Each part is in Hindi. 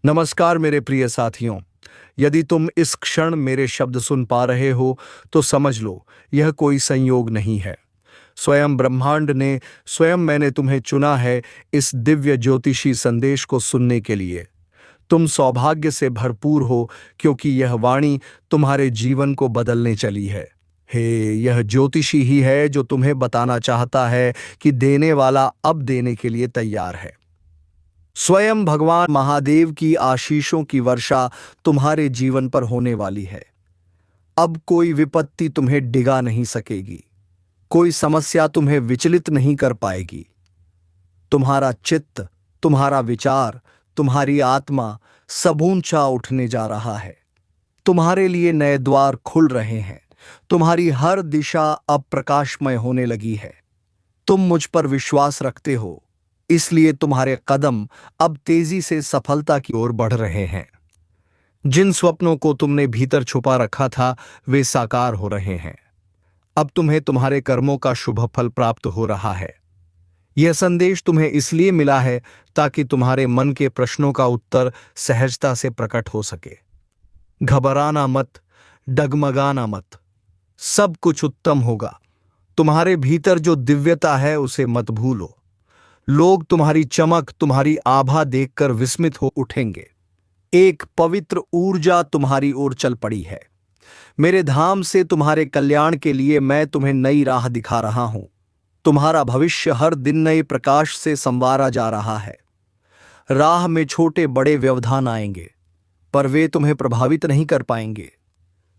नमस्कार मेरे प्रिय साथियों। यदि तुम इस क्षण मेरे शब्द सुन पा रहे हो तो समझ लो यह कोई संयोग नहीं है। स्वयं ब्रह्मांड ने स्वयं मैंने तुम्हें चुना है इस दिव्य ज्योतिषी संदेश को सुनने के लिए। तुम सौभाग्य से भरपूर हो क्योंकि यह वाणी तुम्हारे जीवन को बदलने चली है। हे, यह ज्योतिषी ही है जो तुम्हें बताना चाहता है कि देने वाला अब देने के लिए तैयार है। स्वयं भगवान महादेव की आशीषों की वर्षा तुम्हारे जीवन पर होने वाली है। अब कोई विपत्ति तुम्हें डिगा नहीं सकेगी, कोई समस्या तुम्हें विचलित नहीं कर पाएगी। तुम्हारा चित्त, तुम्हारा विचार, तुम्हारी आत्मा सब ऊंचा उठने जा रहा है। तुम्हारे लिए नए द्वार खुल रहे हैं। तुम्हारी हर दिशा अब प्रकाशमय होने लगी है। तुम मुझ पर विश्वास रखते हो, इसलिए तुम्हारे कदम अब तेजी से सफलता की ओर बढ़ रहे हैं। जिन स्वप्नों को तुमने भीतर छुपा रखा था वे साकार हो रहे हैं। अब तुम्हें तुम्हारे कर्मों का शुभ फल प्राप्त हो रहा है। यह संदेश तुम्हें इसलिए मिला है ताकि तुम्हारे मन के प्रश्नों का उत्तर सहजता से प्रकट हो सके। घबराना मत, डगमगाना मत, सब कुछ उत्तम होगा। तुम्हारे भीतर जो दिव्यता है उसे मत भूलो। लोग तुम्हारी चमक, तुम्हारी आभा देखकर विस्मित हो उठेंगे। एक पवित्र ऊर्जा तुम्हारी ओर चल पड़ी है। मेरे धाम से तुम्हारे कल्याण के लिए मैं तुम्हें नई राह दिखा रहा हूं। तुम्हारा भविष्य हर दिन नए प्रकाश से संवारा जा रहा है। राह में छोटे बड़े व्यवधान आएंगे, पर वे तुम्हें प्रभावित नहीं कर पाएंगे।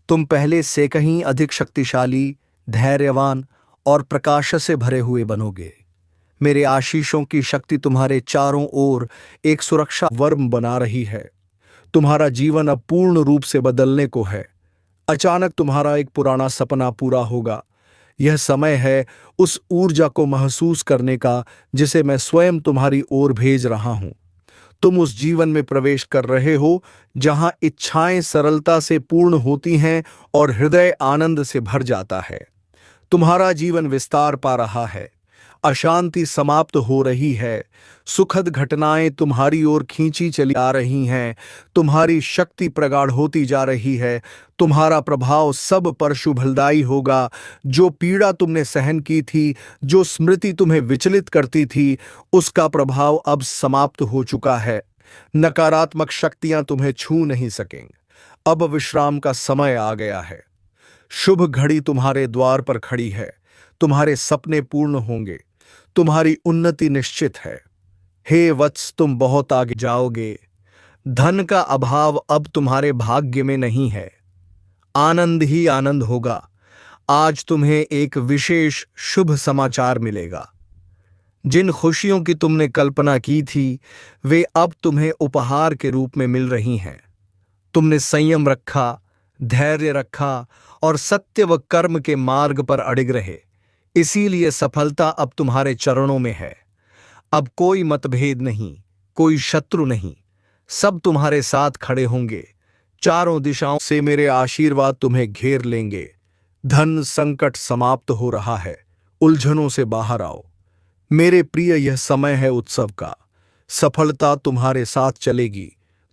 तुम पहले से कहीं अधिक शक्तिशाली, धैर्यवान और प्रकाश से भरे हुए बनोगे। मेरे आशीषों की शक्ति तुम्हारे चारों ओर एक सुरक्षा वर्म बना रही है। तुम्हारा जीवन अब पूर्ण रूप से बदलने को है। अचानक तुम्हारा एक पुराना सपना पूरा होगा। यह समय है उस ऊर्जा को महसूस करने का जिसे मैं स्वयं तुम्हारी ओर भेज रहा हूं। तुम उस जीवन में प्रवेश कर रहे हो जहां इच्छाएं सरलता से पूर्ण होती हैं और हृदय आनंद से भर जाता है। तुम्हारा जीवन विस्तार पा रहा है। अशांति समाप्त हो रही है। सुखद घटनाएं तुम्हारी ओर खींची चली आ रही हैं। तुम्हारी शक्ति प्रगाढ़ होती जा रही है। तुम्हारा प्रभाव सब पर शुभलदायी होगा। जो पीड़ा तुमने सहन की थी, जो स्मृति तुम्हें विचलित करती थी, उसका प्रभाव अब समाप्त हो चुका है। नकारात्मक शक्तियां तुम्हें छू नहीं सकेंगी। अब विश्राम का समय आ गया है। शुभ घड़ी तुम्हारे द्वार पर खड़ी है। तुम्हारे सपने पूर्ण होंगे। तुम्हारी उन्नति निश्चित है। हे वत्स, तुम बहुत आगे जाओगे। धन का अभाव अब तुम्हारे भाग्य में नहीं है। आनंद ही आनंद होगा। आज तुम्हें एक विशेष शुभ समाचार मिलेगा। जिन खुशियों की तुमने कल्पना की थी वे अब तुम्हें उपहार के रूप में मिल रही हैं। तुमने संयम रखा, धैर्य रखा और सत्य व कर्म के मार्ग पर अडिग रहे, इसीलिए सफलता अब तुम्हारे चरणों में है। अब कोई मतभेद नहीं, कोई शत्रु नहीं, सब तुम्हारे साथ खड़े होंगे। चारों दिशाओं से मेरे आशीर्वाद तुम्हें घेर लेंगे। धन संकट समाप्त हो रहा है। उलझनों से बाहर आओ मेरे प्रिय। यह समय है उत्सव का। सफलता तुम्हारे साथ चलेगी।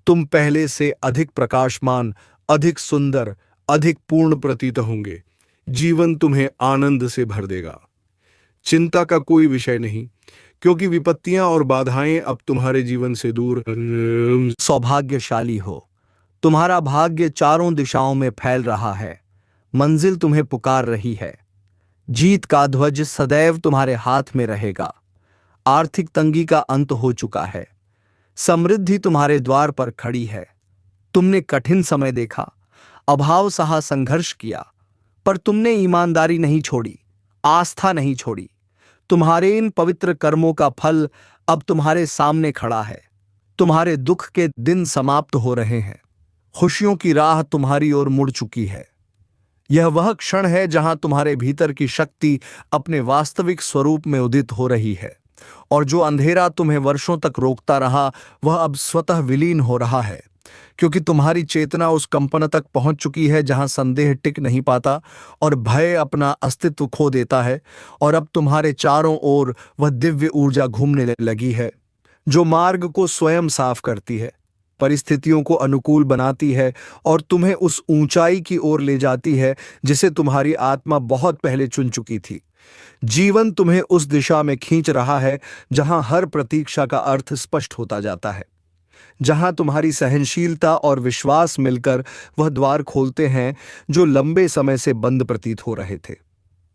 तुम पहले से अधिक प्रकाशमान, अधिक सुंदर, अधिक पूर्ण प्रतीत होंगे। जीवन तुम्हें आनंद से भर देगा। चिंता का कोई विषय नहीं, क्योंकि विपत्तियां और बाधाएं अब तुम्हारे जीवन से दूर। सौभाग्यशाली हो। तुम्हारा भाग्य चारों दिशाओं में फैल रहा है। मंजिल तुम्हें पुकार रही है। जीत का ध्वज सदैव तुम्हारे हाथ में रहेगा। आर्थिक तंगी का अंत हो चुका है। समृद्धि तुम्हारे द्वार पर खड़ी है। तुमने कठिन समय देखा, अभाव सहा, संघर्ष किया, पर तुमने ईमानदारी नहीं छोड़ी, आस्था नहीं छोड़ी। तुम्हारे इन पवित्र कर्मों का फल अब तुम्हारे सामने खड़ा है। तुम्हारे दुख के दिन समाप्त हो रहे हैं। खुशियों की राह तुम्हारी ओर मुड़ चुकी है। यह वह क्षण है जहां तुम्हारे भीतर की शक्ति अपने वास्तविक स्वरूप में उदित हो रही है, और जो अंधेरा तुम्हें वर्षों तक रोकता रहा वह अब स्वतः विलीन हो रहा है, क्योंकि तुम्हारी चेतना उस कंपन तक पहुंच चुकी है जहां संदेह टिक नहीं पाता और भय अपना अस्तित्व खो देता है। और अब तुम्हारे चारों ओर वह दिव्य ऊर्जा घूमने लगी है जो मार्ग को स्वयं साफ करती है। परिस्थितियों को अनुकूल बनाती है और तुम्हें उस ऊंचाई की ओर ले जाती है जिसे तुम्हारी आत्मा बहुत पहले चुन चुकी थी। जीवन तुम्हें उस दिशा में खींच रहा है जहां हर प्रतीक्षा का अर्थ स्पष्ट होता जाता है, जहां तुम्हारी सहनशीलता और विश्वास मिलकर वह द्वार खोलते हैं जो लंबे समय से बंद प्रतीत हो रहे थे।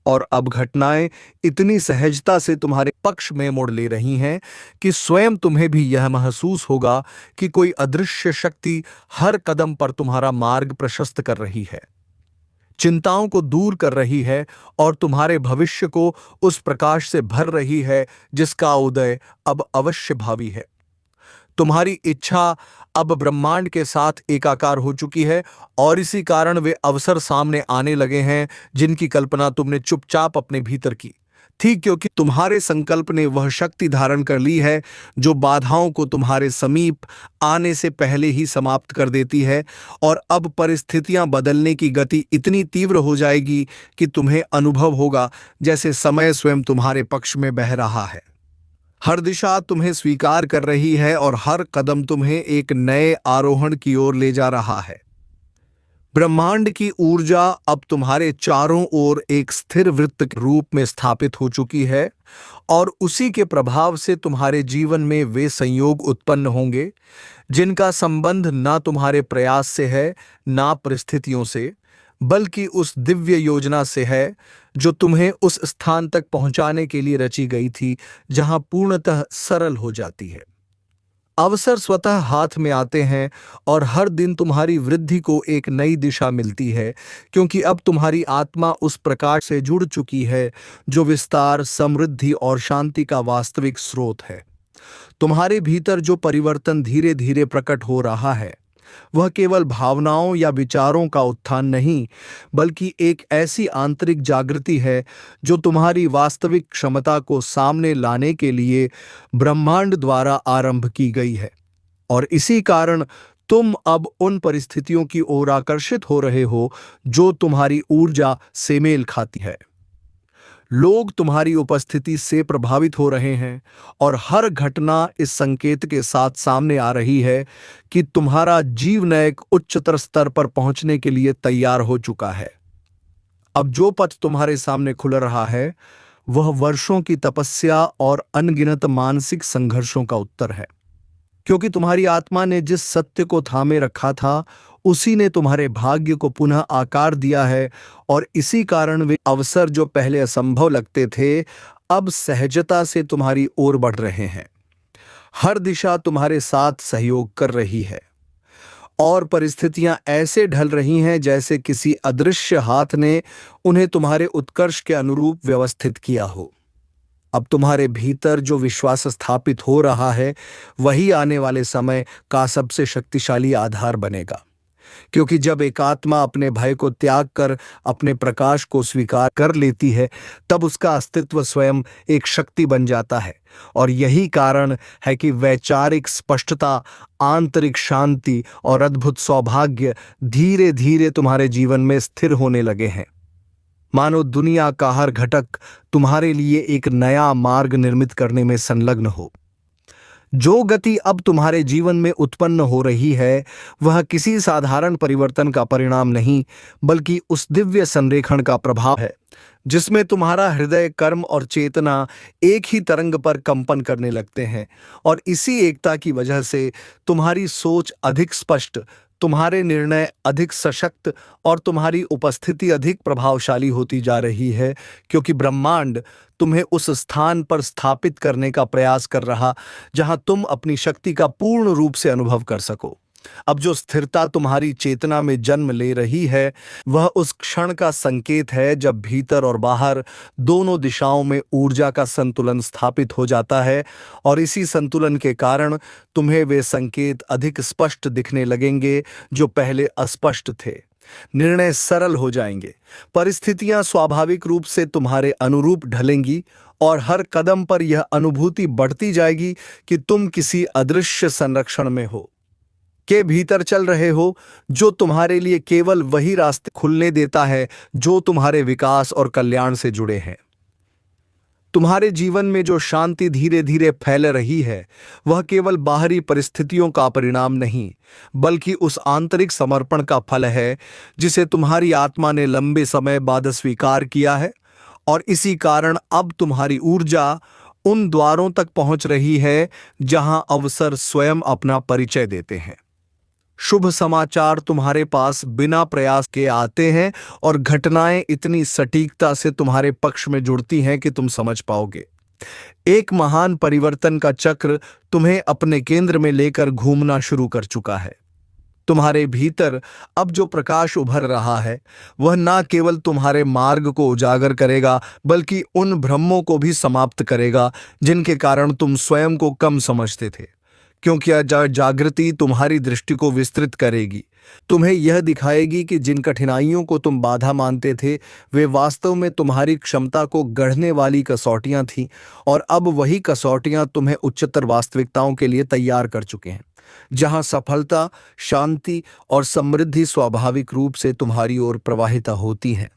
और अब घटनाएं इतनी सहजता से तुम्हारे पक्ष में मोड़ ले रही हैं कि स्वयं तुम्हें भी यह महसूस होगा कि कोई अदृश्य शक्ति हर कदम पर तुम्हारा मार्ग प्रशस्त कर रही है, चिंताओं को दूर कर रही है और तुम्हारे भविष्य को उस प्रकाश से भर रही है जिसका उदय अब अवश्य भावी है। तुम्हारी इच्छा अब ब्रह्मांड के साथ एकाकार हो चुकी है और इसी कारण वे अवसर सामने आने लगे हैं जिनकी कल्पना तुमने चुपचाप अपने भीतर की थी, क्योंकि तुम्हारे संकल्प ने वह शक्ति धारण कर ली है जो बाधाओं को तुम्हारे समीप आने से पहले ही समाप्त कर देती है। और अब परिस्थितियां बदलने की गति इतनी तीव्र हो जाएगी कि तुम्हें अनुभव होगा जैसे समय स्वयं तुम्हारे पक्ष में बह रहा है। हर दिशा तुम्हें स्वीकार कर रही है और हर कदम तुम्हें एक नए आरोहण की ओर ले जा रहा है। ब्रह्मांड की ऊर्जा अब तुम्हारे चारों ओर एक स्थिर वृत्त के रूप में स्थापित हो चुकी है और उसी के प्रभाव से तुम्हारे जीवन में वे संयोग उत्पन्न होंगे जिनका संबंध ना तुम्हारे प्रयास से है ना परिस्थितियों से, बल्कि उस दिव्य योजना से है जो तुम्हें उस स्थान तक पहुंचाने के लिए रची गई थी जहां पूर्णतः सरल हो जाती है। अवसर स्वतः हाथ में आते हैं और हर दिन तुम्हारी वृद्धि को एक नई दिशा मिलती है, क्योंकि अब तुम्हारी आत्मा उस प्रकाश से जुड़ चुकी है जो विस्तार, समृद्धि और शांति का वास्तविक स्रोत है। तुम्हारे भीतर जो परिवर्तन धीरे धीरे प्रकट हो रहा है वह केवल भावनाओं या विचारों का उत्थान नहीं, बल्कि एक ऐसी आंतरिक जागृति है जो तुम्हारी वास्तविक क्षमता को सामने लाने के लिए ब्रह्मांड द्वारा आरंभ की गई है। और इसी कारण तुम अब उन परिस्थितियों की ओर आकर्षित हो रहे हो जो तुम्हारी ऊर्जा से मेल खाती है। लोग तुम्हारी उपस्थिति से प्रभावित हो रहे हैं और हर घटना इस संकेत के साथ सामने आ रही है कि तुम्हारा जीवन एक उच्चतर स्तर पर पहुंचने के लिए तैयार हो चुका है। अब जो पथ तुम्हारे सामने खुल रहा है वह वर्षों की तपस्या और अनगिनत मानसिक संघर्षों का उत्तर है, क्योंकि तुम्हारी आत्मा ने जिस सत्य को थामे रखा था उसी ने तुम्हारे भाग्य को पुनः आकार दिया है और इसी कारण वे अवसर जो पहले असंभव लगते थे अब सहजता से तुम्हारी ओर बढ़ रहे हैं। हर दिशा तुम्हारे साथ सहयोग कर रही है और परिस्थितियां ऐसे ढल रही हैं जैसे किसी अदृश्य हाथ ने उन्हें तुम्हारे उत्कर्ष के अनुरूप व्यवस्थित किया हो। अब तुम्हारे भीतर जो विश्वास स्थापित हो रहा है वही आने वाले समय का सबसे शक्तिशाली आधार बनेगा, क्योंकि जब एक आत्मा अपने भय को त्याग कर अपने प्रकाश को स्वीकार कर लेती है तब उसका अस्तित्व स्वयं एक शक्ति बन जाता है। और यही कारण है कि वैचारिक स्पष्टता, आंतरिक शांति और अद्भुत सौभाग्य धीरे धीरे तुम्हारे जीवन में स्थिर होने लगे हैं, मानो दुनिया का हर घटक तुम्हारे लिए एक नया मार्ग निर्मित करने में संलग्न हो। जो गति अब तुम्हारे जीवन में उत्पन्न हो रही है वह किसी साधारण परिवर्तन का परिणाम नहीं, बल्कि उस दिव्य संरेखण का प्रभाव है जिसमें तुम्हारा हृदय, कर्म और चेतना एक ही तरंग पर कंपन करने लगते हैं। और इसी एकता की वजह से तुम्हारी सोच अधिक स्पष्ट, तुम्हारे निर्णय अधिक सशक्त और तुम्हारी उपस्थिति अधिक प्रभावशाली होती जा रही है, क्योंकि ब्रह्मांड तुम्हें उस स्थान पर स्थापित करने का प्रयास कर रहा जहां तुम अपनी शक्ति का पूर्ण रूप से अनुभव कर सको। अब जो स्थिरता तुम्हारी चेतना में जन्म ले रही है वह उस क्षण का संकेत है जब भीतर और बाहर दोनों दिशाओं में ऊर्जा का संतुलन स्थापित हो जाता है, और इसी संतुलन के कारण तुम्हें वे संकेत अधिक स्पष्ट दिखने लगेंगे जो पहले अस्पष्ट थे। निर्णय सरल हो जाएंगे, परिस्थितियां स्वाभाविक रूप से तुम्हारे अनुरूप ढलेंगी और हर कदम पर यह अनुभूति बढ़ती जाएगी कि तुम किसी अदृश्य संरक्षण में हो, के भीतर चल रहे हो, जो तुम्हारे लिए केवल वही रास्ते खुलने देता है जो तुम्हारे विकास और कल्याण से जुड़े हैं। तुम्हारे जीवन में जो शांति धीरे धीरे फैल रही है वह केवल बाहरी परिस्थितियों का परिणाम नहीं, बल्कि उस आंतरिक समर्पण का फल है जिसे तुम्हारी आत्मा ने लंबे समय बाद स्वीकार किया है। और इसी कारण अब तुम्हारी ऊर्जा उन द्वारों तक पहुंच रही है जहां अवसर स्वयं अपना परिचय देते हैं। शुभ समाचार तुम्हारे पास बिना प्रयास के आते हैं और घटनाएं इतनी सटीकता से तुम्हारे पक्ष में जुड़ती हैं कि तुम समझ पाओगे। एक महान परिवर्तन का चक्र तुम्हें अपने केंद्र में लेकर घूमना शुरू कर चुका है। तुम्हारे भीतर अब जो प्रकाश उभर रहा है वह न केवल तुम्हारे मार्ग को उजागर करेगा, बल्कि उन भ्रमों को भी समाप्त करेगा जिनके कारण तुम स्वयं को कम समझते थे। क्योंकि जागृति तुम्हारी दृष्टि को विस्तृत करेगी, तुम्हें यह दिखाएगी कि जिन कठिनाइयों को तुम बाधा मानते थे वे वास्तव में तुम्हारी क्षमता को गढ़ने वाली कसौटियां थीं, और अब वही कसौटियां तुम्हें उच्चतर वास्तविकताओं के लिए तैयार कर चुके हैं, जहां सफलता, शांति और समृद्धि स्वाभाविक रूप से तुम्हारी ओर प्रवाहित होती हैं।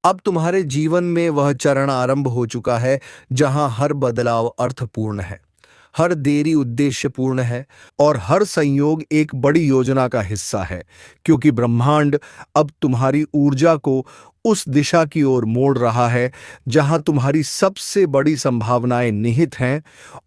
अब तुम्हारे जीवन में वह चरण आरंभ हो चुका है जहां हर बदलाव अर्थपूर्ण है, हर देरी उद्देश्यपूर्ण है और हर संयोग एक बड़ी योजना का हिस्सा है, क्योंकि ब्रह्मांड अब तुम्हारी ऊर्जा को उस दिशा की ओर मोड़ रहा है जहां तुम्हारी सबसे बड़ी संभावनाएं निहित हैं।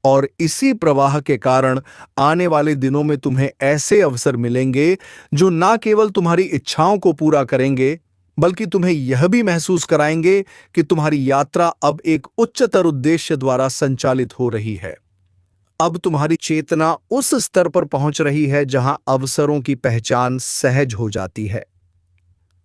और इसी प्रवाह के कारण आने वाले दिनों में तुम्हें ऐसे अवसर मिलेंगे जो न केवल तुम्हारी इच्छाओं को पूरा करेंगे, बल्कि तुम्हें यह भी महसूस कराएंगे कि तुम्हारी यात्रा अब एक उच्चतर उद्देश्य द्वारा संचालित हो रही है। अब तुम्हारी चेतना उस स्तर पर पहुंच रही है जहां अवसरों की पहचान सहज हो जाती है,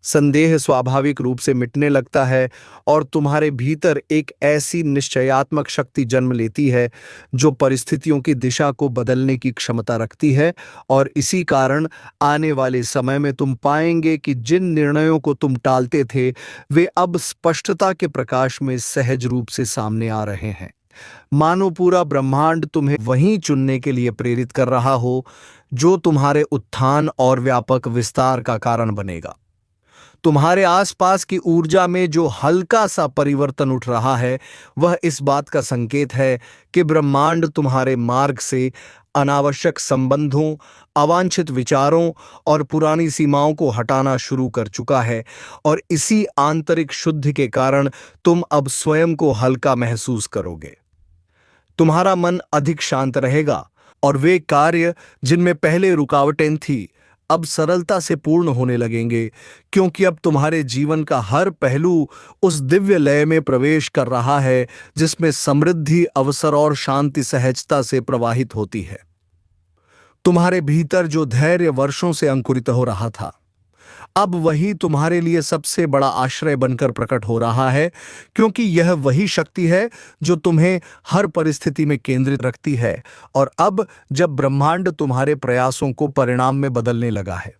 संदेह स्वाभाविक रूप से मिटने लगता है और तुम्हारे भीतर एक ऐसी निश्चयात्मक शक्ति जन्म लेती है जो परिस्थितियों की दिशा को बदलने की क्षमता रखती है। और इसी कारण आने वाले समय में तुम पाएंगे कि जिन निर्णयों को तुम टालते थे वे अब स्पष्टता के प्रकाश में सहज रूप से सामने आ रहे हैं, मानो पूरा ब्रह्मांड तुम्हें वहीं चुनने के लिए प्रेरित कर रहा हो जो तुम्हारे उत्थान और व्यापक विस्तार का कारण बनेगा। तुम्हारे आसपास की ऊर्जा में जो हल्का सा परिवर्तन उठ रहा है वह इस बात का संकेत है कि ब्रह्मांड तुम्हारे मार्ग से अनावश्यक संबंधों, अवांछित विचारों और पुरानी सीमाओं को हटाना शुरू कर चुका है। और इसी आंतरिक शुद्धि के कारण तुम अब स्वयं को हल्का महसूस करोगे। तुम्हारा मन अधिक शांत रहेगा और वे कार्य जिनमें पहले रुकावटें थी अब सरलता से पूर्ण होने लगेंगे, क्योंकि अब तुम्हारे जीवन का हर पहलू उस दिव्य लय में प्रवेश कर रहा है जिसमें समृद्धि, अवसर और शांति सहजता से प्रवाहित होती है। तुम्हारे भीतर जो धैर्य वर्षों से अंकुरित हो रहा था अब वही तुम्हारे लिए सबसे बड़ा आश्रय बनकर प्रकट हो रहा है, क्योंकि यह वही शक्ति है जो तुम्हें हर परिस्थिति में केंद्रित रखती है। और अब जब ब्रह्मांड तुम्हारे प्रयासों को परिणाम में बदलने लगा है,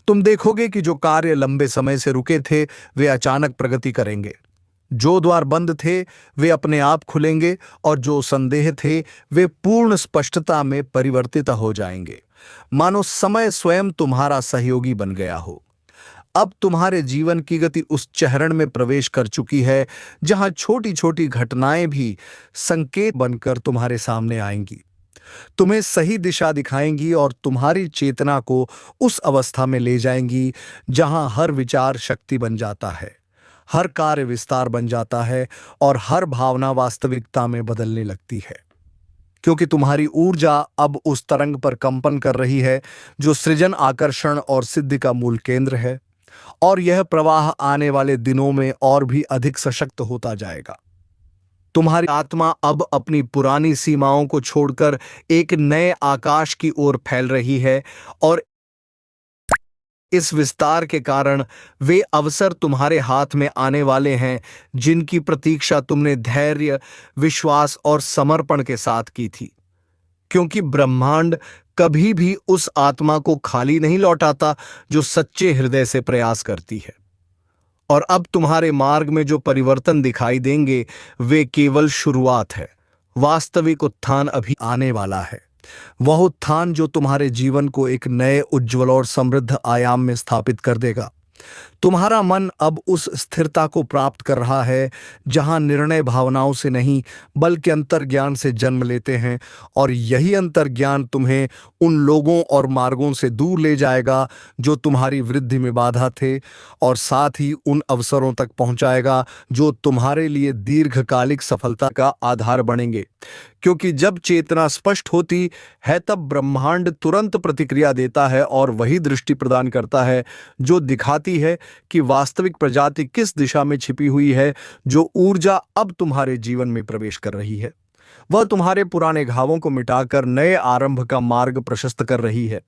तुम देखोगे कि जो कार्य लंबे समय से रुके थे वे अचानक प्रगति करेंगे, जो द्वार बंद थे वे अपने आप खुलेंगे और जो संदेह थे वे पूर्ण स्पष्टता में परिवर्तित हो जाएंगे, मानो समय स्वयं तुम्हारा सहयोगी बन गया हो। अब तुम्हारे जीवन की गति उस चरण में प्रवेश कर चुकी है जहां छोटी छोटी घटनाएं भी संकेत बनकर तुम्हारे सामने आएंगी, तुम्हें सही दिशा दिखाएंगी और तुम्हारी चेतना को उस अवस्था में ले जाएंगी जहां हर विचार शक्ति बन जाता है, हर कार्य विस्तार बन जाता है और हर भावना वास्तविकता में बदलने लगती है। क्योंकि तुम्हारी ऊर्जा अब उस तरंग पर कंपन कर रही है जो सृजन, आकर्षण और सिद्धि का मूल केंद्र है, और यह प्रवाह आने वाले दिनों में और भी अधिक सशक्त होता जाएगा। तुम्हारी आत्मा अब अपनी पुरानी सीमाओं को छोड़कर एक नए आकाश की ओर फैल रही है, और इस विस्तार के कारण वे अवसर तुम्हारे हाथ में आने वाले हैं जिनकी प्रतीक्षा तुमने धैर्य, विश्वास और समर्पण के साथ की थी। क्योंकि ब्रह्मांड कभी भी उस आत्मा को खाली नहीं लौटाता जो सच्चे हृदय से प्रयास करती है। और अब तुम्हारे मार्ग में जो परिवर्तन दिखाई देंगे वे केवल शुरुआत है। वास्तविक उत्थान अभी आने वाला है, वह उत्थान जो तुम्हारे जीवन को एक नए, उज्ज्वल और समृद्ध आयाम में स्थापित कर देगा। तुम्हारा मन अब उस स्थिरता को प्राप्त कर रहा है जहां निर्णय भावनाओं से नहीं बल्कि अंतर्ज्ञान से जन्म लेते हैं, और यही अंतर्ज्ञान तुम्हें उन लोगों और मार्गों से दूर ले जाएगा जो तुम्हारी वृद्धि में बाधा थे, और साथ ही उन अवसरों तक पहुंचाएगा जो तुम्हारे लिए दीर्घकालिक सफलता का आधार बनेंगे। क्योंकि जब चेतना स्पष्ट होती है तब ब्रह्मांड तुरंत प्रतिक्रिया देता है और वही दृष्टि प्रदान करता है जो दिखाती है कि वास्तविक प्रजाति किस दिशा में छिपी हुई है। जो ऊर्जा अब तुम्हारे जीवन में प्रवेश कर रही है वह तुम्हारे पुराने घावों को मिटाकर नए आरंभ का मार्ग प्रशस्त कर रही है,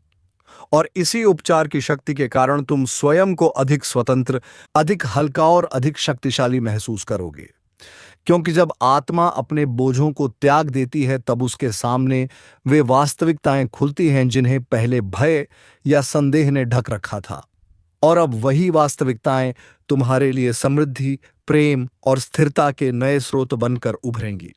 और इसी उपचार की शक्ति के कारण तुम स्वयं को अधिक स्वतंत्र, अधिक हल्का और अधिक शक्तिशाली महसूस करोगे। क्योंकि जब आत्मा अपने बोझों को त्याग देती है तब उसके सामने वे वास्तविकताएं खुलती हैं जिन्हें पहले भय या संदेह ने ढक रखा था, और अब वही वास्तविकताएं तुम्हारे लिए समृद्धि, प्रेम और स्थिरता के नए स्रोत बनकर उभरेंगी।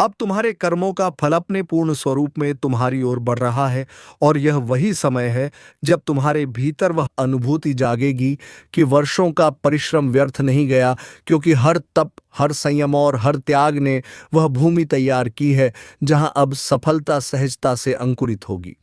अब तुम्हारे कर्मों का फल अपने पूर्ण स्वरूप में तुम्हारी ओर बढ़ रहा है, और यह वही समय है जब तुम्हारे भीतर वह अनुभूति जागेगी कि वर्षों का परिश्रम व्यर्थ नहीं गया, क्योंकि हर तप, हर संयम और हर त्याग ने वह भूमि तैयार की है जहां अब सफलता सहजता से अंकुरित होगी।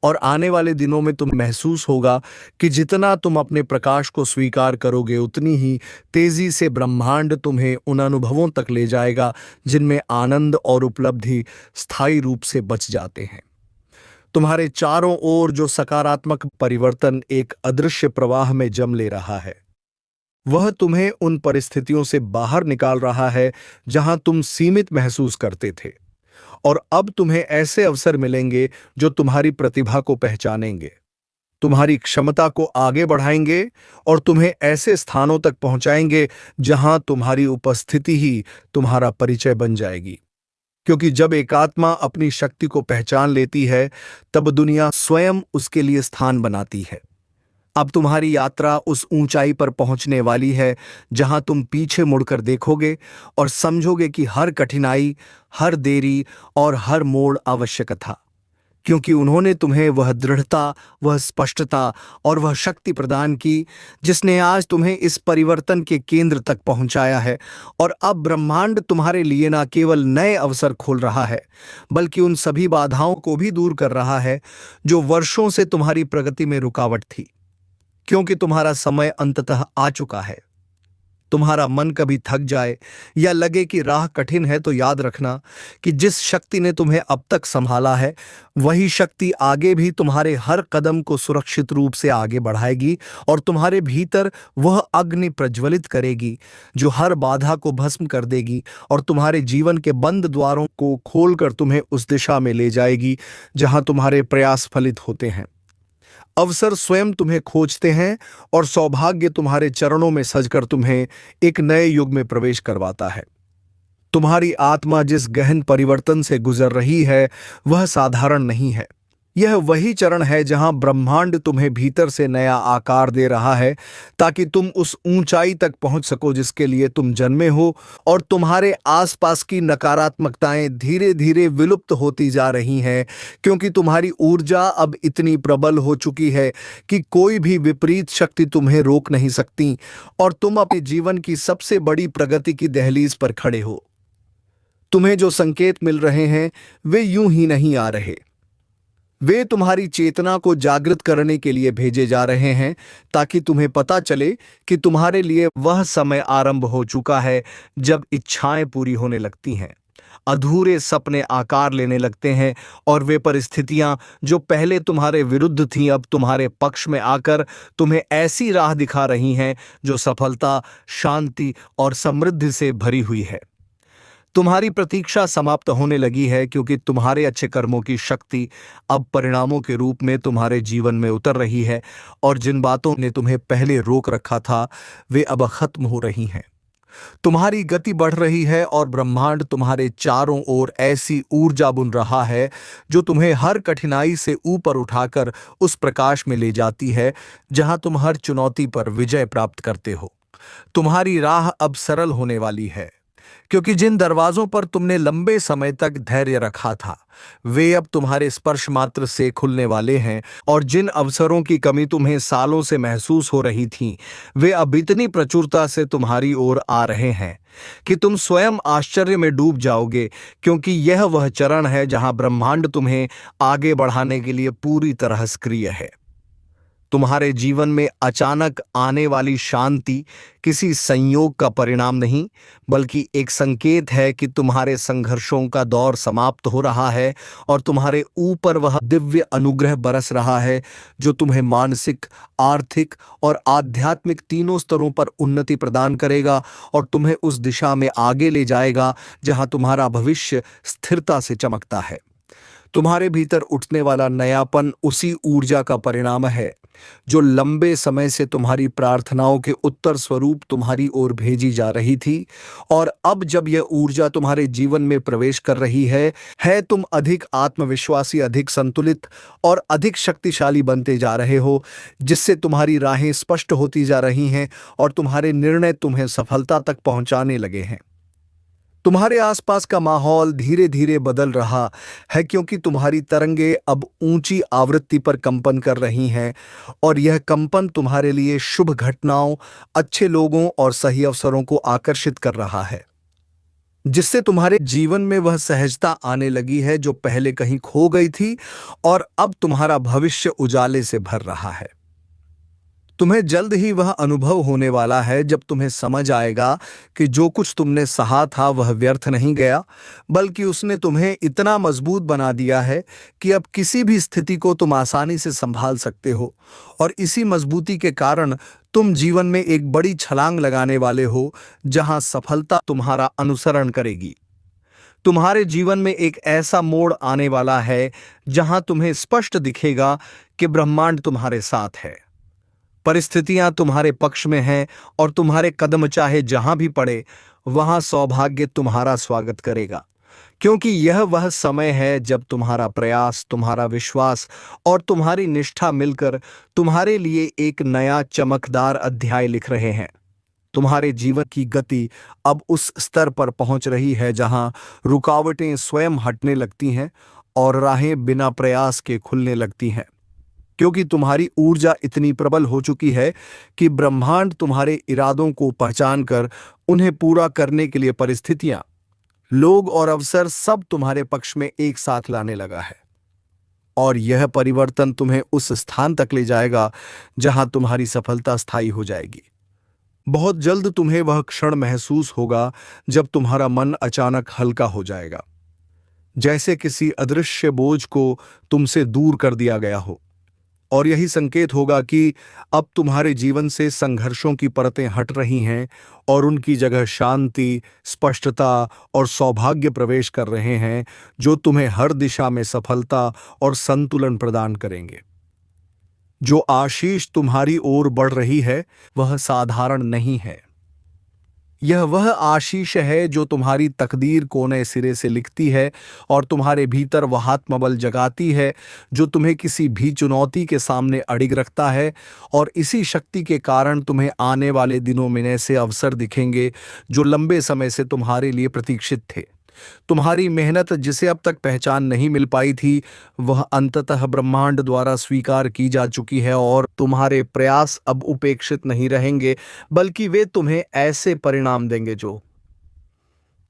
और आने वाले दिनों में तुम्हें महसूस होगा कि जितना तुम अपने प्रकाश को स्वीकार करोगे उतनी ही तेजी से ब्रह्मांड तुम्हें उन अनुभवों तक ले जाएगा जिनमें आनंद और उपलब्धि स्थायी रूप से बच जाते हैं। तुम्हारे चारों ओर जो सकारात्मक परिवर्तन एक अदृश्य प्रवाह में जम ले रहा है वह तुम्हें उन परिस्थितियों से बाहर निकाल रहा है जहां तुम सीमित महसूस करते थे, और अब तुम्हें ऐसे अवसर मिलेंगे जो तुम्हारी प्रतिभा को पहचानेंगे, तुम्हारी क्षमता को आगे बढ़ाएंगे और तुम्हें ऐसे स्थानों तक पहुंचाएंगे जहां तुम्हारी उपस्थिति ही तुम्हारा परिचय बन जाएगी। क्योंकि जब एक आत्मा अपनी शक्ति को पहचान लेती है तब दुनिया स्वयं उसके लिए स्थान बनाती है। अब तुम्हारी यात्रा उस ऊंचाई पर पहुंचने वाली है जहां तुम पीछे मुड़कर देखोगे और समझोगे कि हर कठिनाई, हर देरी और हर मोड़ आवश्यक था, क्योंकि उन्होंने तुम्हें वह दृढ़ता, वह स्पष्टता और वह शक्ति प्रदान की जिसने आज तुम्हें इस परिवर्तन के केंद्र तक पहुंचाया है। और अब ब्रह्मांड तुम्हारे लिए न केवल नए अवसर खोल रहा है बल्कि उन सभी बाधाओं को भी दूर कर रहा है जो वर्षों से तुम्हारी प्रगति में रुकावट थी। क्योंकि तुम्हारा समय अंततः आ चुका है। तुम्हारा मन कभी थक जाए या लगे कि राह कठिन है तो याद रखना कि जिस शक्ति ने तुम्हें अब तक संभाला है वही शक्ति आगे भी तुम्हारे हर कदम को सुरक्षित रूप से आगे बढ़ाएगी और तुम्हारे भीतर वह अग्नि प्रज्वलित करेगी जो हर बाधा को भस्म कर देगी और तुम्हारे जीवन के बंद द्वारों को खोलकर तुम्हें उस दिशा में ले जाएगी जहां तुम्हारे प्रयास फलित होते हैं। अवसर स्वयं तुम्हें खोजते हैं और सौभाग्य तुम्हारे चरणों में सजकर तुम्हें एक नए युग में प्रवेश करवाता है। तुम्हारी आत्मा जिस गहन परिवर्तन से गुजर रही है वह साधारण नहीं है। यह वही चरण है जहां ब्रह्मांड तुम्हें भीतर से नया आकार दे रहा है ताकि तुम उस ऊंचाई तक पहुंच सको जिसके लिए तुम जन्मे हो, और तुम्हारे आसपास की नकारात्मकताएं धीरे धीरे विलुप्त होती जा रही हैं क्योंकि तुम्हारी ऊर्जा अब इतनी प्रबल हो चुकी है कि कोई भी विपरीत शक्ति तुम्हें रोक नहीं सकती और तुम अपने जीवन की सबसे बड़ी प्रगति की दहलीज पर खड़े हो। तुम्हें जो संकेत मिल रहे हैं वे यूं ही नहीं आ रहे, वे तुम्हारी चेतना को जागृत करने के लिए भेजे जा रहे हैं ताकि तुम्हें पता चले कि तुम्हारे लिए वह समय आरंभ हो चुका है जब इच्छाएं पूरी होने लगती हैं, अधूरे सपने आकार लेने लगते हैं और वे परिस्थितियां जो पहले तुम्हारे विरुद्ध थीं अब तुम्हारे पक्ष में आकर तुम्हें ऐसी राह दिखा रही हैं जो सफलता, शांति और समृद्धि से भरी हुई है। तुम्हारी प्रतीक्षा समाप्त होने लगी है क्योंकि तुम्हारे अच्छे कर्मों की शक्ति अब परिणामों के रूप में तुम्हारे जीवन में उतर रही है और जिन बातों ने तुम्हें पहले रोक रखा था वे अब खत्म हो रही हैं। तुम्हारी गति बढ़ रही है और ब्रह्मांड तुम्हारे चारों ओर ऐसी ऊर्जा बुन रहा है जो तुम्हें हर कठिनाई से ऊपर उठाकर उस प्रकाश में ले जाती है जहां तुम हर चुनौती पर विजय प्राप्त करते हो। तुम्हारी राह अब सरल होने वाली है क्योंकि जिन दरवाजों पर तुमने लंबे समय तक धैर्य रखा था वे अब तुम्हारे स्पर्श मात्र से खुलने वाले हैं, और जिन अवसरों की कमी तुम्हें सालों से महसूस हो रही थी वे अब इतनी प्रचुरता से तुम्हारी ओर आ रहे हैं कि तुम स्वयं आश्चर्य में डूब जाओगे, क्योंकि यह वह चरण है जहां ब्रह्मांड तुम्हें आगे बढ़ाने के लिए पूरी तरह सक्रिय है। तुम्हारे जीवन में अचानक आने वाली शांति किसी संयोग का परिणाम नहीं, बल्कि एक संकेत है कि तुम्हारे संघर्षों का दौर समाप्त हो रहा है और तुम्हारे ऊपर वह दिव्य अनुग्रह बरस रहा है जो तुम्हें मानसिक, आर्थिक और आध्यात्मिक तीनों स्तरों पर उन्नति प्रदान करेगा और तुम्हें उस दिशा में आगे ले जाएगा जहां तुम्हारा भविष्य स्थिरता से चमकता है। तुम्हारे भीतर उठने वाला नयापन उसी ऊर्जा का परिणाम है जो लंबे समय से तुम्हारी प्रार्थनाओं के उत्तर स्वरूप तुम्हारी ओर भेजी जा रही थी, और अब जब यह ऊर्जा तुम्हारे जीवन में प्रवेश कर रही है तुम अधिक आत्मविश्वासी, अधिक संतुलित और अधिक शक्तिशाली बनते जा रहे हो, जिससे तुम्हारी राहें स्पष्ट होती जा रही हैं और तुम्हारे निर्णय तुम्हें सफलता तक पहुंचाने लगे हैं। तुम्हारे आसपास का माहौल धीरे धीरे बदल रहा है, क्योंकि तुम्हारी तरंगे अब ऊंची आवृत्ति पर कंपन कर रही हैं, और यह कंपन तुम्हारे लिए शुभ घटनाओं, अच्छे लोगों और सही अवसरों को आकर्षित कर रहा है, जिससे तुम्हारे जीवन में वह सहजता आने लगी है जो पहले कहीं खो गई थी, और अब तुम्हारा भविष्य उजाले से भर रहा है। तुम्हें जल्द ही वह अनुभव होने वाला है जब तुम्हें समझ आएगा कि जो कुछ तुमने सहा था वह व्यर्थ नहीं गया, बल्कि उसने तुम्हें इतना मजबूत बना दिया है कि अब किसी भी स्थिति को तुम आसानी से संभाल सकते हो, और इसी मजबूती के कारण तुम जीवन में एक बड़ी छलांग लगाने वाले हो जहां सफलता तुम्हारा अनुसरण करेगी। तुम्हारे जीवन में एक ऐसा मोड़ आने वाला है जहां तुम्हें स्पष्ट दिखेगा कि ब्रह्मांड तुम्हारे साथ है, परिस्थितियां तुम्हारे पक्ष में हैं, और तुम्हारे कदम चाहे जहां भी पड़े वहां सौभाग्य तुम्हारा स्वागत करेगा, क्योंकि यह वह समय है जब तुम्हारा प्रयास, तुम्हारा विश्वास और तुम्हारी निष्ठा मिलकर तुम्हारे लिए एक नया चमकदार अध्याय लिख रहे हैं। तुम्हारे जीवन की गति अब उस स्तर पर पहुंच रही है जहां रुकावटें स्वयं हटने लगती हैं और राहें बिना प्रयास के खुलने लगती हैं, क्योंकि तुम्हारी ऊर्जा इतनी प्रबल हो चुकी है कि ब्रह्मांड तुम्हारे इरादों को पहचान कर उन्हें पूरा करने के लिए परिस्थितियां, लोग और अवसर सब तुम्हारे पक्ष में एक साथ लाने लगा है। और यह परिवर्तन तुम्हें उस स्थान तक ले जाएगा जहां तुम्हारी सफलता स्थायी हो जाएगी। बहुत जल्द तुम्हें वह क्षण महसूस होगा जब तुम्हारा मन अचानक हल्का हो जाएगा, जैसे किसी अदृश्य बोझ को तुमसे दूर कर दिया गया हो, और यही संकेत होगा कि अब तुम्हारे जीवन से संघर्षों की परतें हट रही हैं और उनकी जगह शांति, स्पष्टता और सौभाग्य प्रवेश कर रहे हैं, जो तुम्हें हर दिशा में सफलता और संतुलन प्रदान करेंगे। जो आशीष तुम्हारी ओर बढ़ रही है वह साधारण नहीं है। यह वह आशीष है जो तुम्हारी तकदीर को नए सिरे से लिखती है और तुम्हारे भीतर वह आत्मबल जगाती है जो तुम्हें किसी भी चुनौती के सामने अडिग रखता है, और इसी शक्ति के कारण तुम्हें आने वाले दिनों में ऐसे अवसर दिखेंगे जो लंबे समय से तुम्हारे लिए प्रतीक्षित थे। तुम्हारी मेहनत जिसे अब तक पहचान नहीं मिल पाई थी वह अंततः ब्रह्मांड द्वारा स्वीकार की जा चुकी है, और तुम्हारे प्रयास अब उपेक्षित नहीं रहेंगे, बल्कि वे तुम्हें ऐसे परिणाम देंगे जो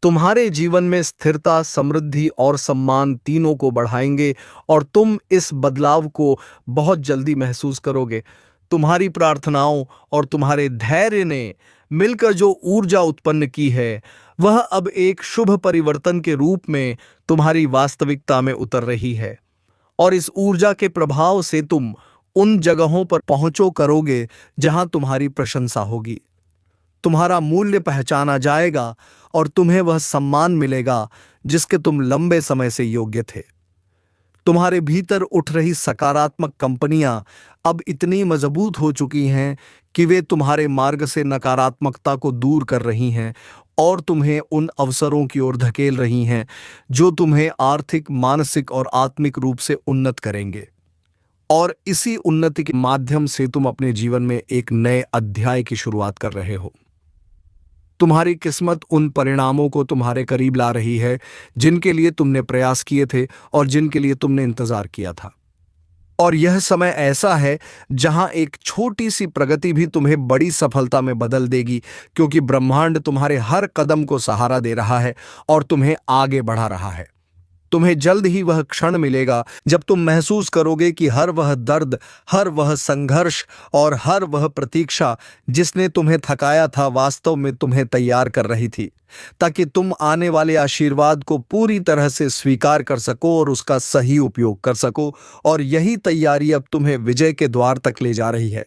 तुम्हारे जीवन में स्थिरता, समृद्धि और सम्मान तीनों को बढ़ाएंगे, और तुम इस बदलाव को बहुत जल्दी महसूस करोगे। तुम्हारी प्रार्थनाओं और तुम्हारे धैर्य ने मिलकर जो ऊर्जा उत्पन्न की है वह अब एक शुभ परिवर्तन के रूप में तुम्हारी वास्तविकता में उतर रही है, और इस ऊर्जा के प्रभाव से तुम उन जगहों पर पहुंचो करोगे जहां तुम्हारी प्रशंसा होगी, तुम्हारा मूल्य पहचाना जाएगा और तुम्हें वह सम्मान मिलेगा जिसके तुम लंबे समय से योग्य थे। तुम्हारे भीतर उठ रही सकारात्मक कंपनियां अब इतनी मजबूत हो चुकी हैं कि वे तुम्हारे मार्ग से नकारात्मकता को दूर कर रही हैं और तुम्हें उन अवसरों की ओर धकेल रही हैं जो तुम्हें आर्थिक, मानसिक और आत्मिक रूप से उन्नत करेंगे। और इसी उन्नति के माध्यम से तुम अपने जीवन में एक नए अध्याय की शुरुआत कर रहे हो। तुम्हारी किस्मत उन परिणामों को तुम्हारे करीब ला रही है जिनके लिए तुमने प्रयास किए थे और जिनके लिए तुमने इंतजार किया था। और यह समय ऐसा है जहां एक छोटी सी प्रगति भी तुम्हें बड़ी सफलता में बदल देगी, क्योंकि ब्रह्मांड तुम्हारे हर कदम को सहारा दे रहा है और तुम्हें आगे बढ़ा रहा है। तुम्हें जल्द ही वह क्षण मिलेगा जब तुम महसूस करोगे कि हर वह दर्द, हर वह संघर्ष और हर वह प्रतीक्षा जिसने तुम्हें थकाया था वास्तव में तुम्हें तैयार कर रही थी, ताकि तुम आने वाले आशीर्वाद को पूरी तरह से स्वीकार कर सको और उसका सही उपयोग कर सको। और यही तैयारी अब तुम्हें विजय के द्वार तक ले जा रही है।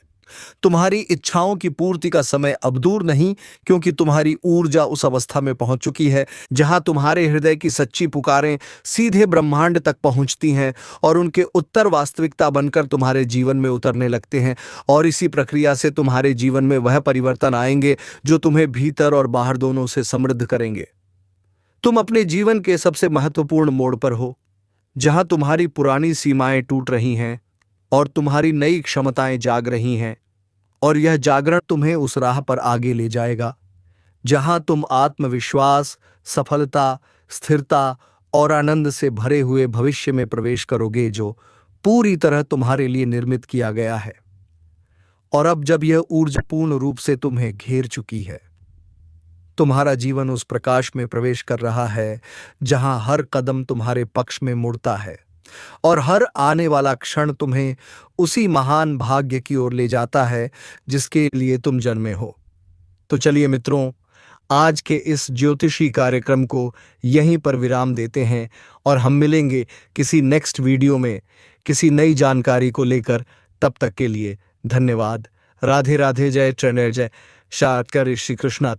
तुम्हारी इच्छाओं की पूर्ति का समय अब दूर नहीं, क्योंकि तुम्हारी ऊर्जा उस अवस्था में पहुंच चुकी है जहां तुम्हारे हृदय की सच्ची पुकारें सीधे ब्रह्मांड तक पहुंचती हैं और उनके उत्तर वास्तविकता बनकर तुम्हारे जीवन में उतरने लगते हैं। और इसी प्रक्रिया से तुम्हारे जीवन में वह परिवर्तन आएंगे जो तुम्हें भीतर और बाहर दोनों से समृद्ध करेंगे। तुम अपने जीवन के सबसे महत्वपूर्ण मोड़ पर हो, जहां तुम्हारी पुरानी सीमाएं टूट रही हैं और तुम्हारी नई क्षमताएं जाग रही हैं। और यह जागरण तुम्हें उस राह पर आगे ले जाएगा जहां तुम आत्मविश्वास, सफलता, स्थिरता और आनंद से भरे हुए भविष्य में प्रवेश करोगे जो पूरी तरह तुम्हारे लिए निर्मित किया गया है। और अब जब यह ऊर्जा पूर्ण रूप से तुम्हें घेर चुकी है, तुम्हारा जीवन उस प्रकाश में प्रवेश कर रहा है जहां हर कदम तुम्हारे पक्ष में मुड़ता है और हर आने वाला क्षण तुम्हें उसी महान भाग्य की ओर ले जाता है जिसके लिए तुम जन्मे हो। तो चलिए मित्रों, आज के इस ज्योतिषी कार्यक्रम को यहीं पर विराम देते हैं और हम मिलेंगे किसी नेक्स्ट वीडियो में किसी नई जानकारी को लेकर। तब तक के लिए धन्यवाद। राधे राधे। जय ट्रेनर, जय शारकर, श्री कृष्णा।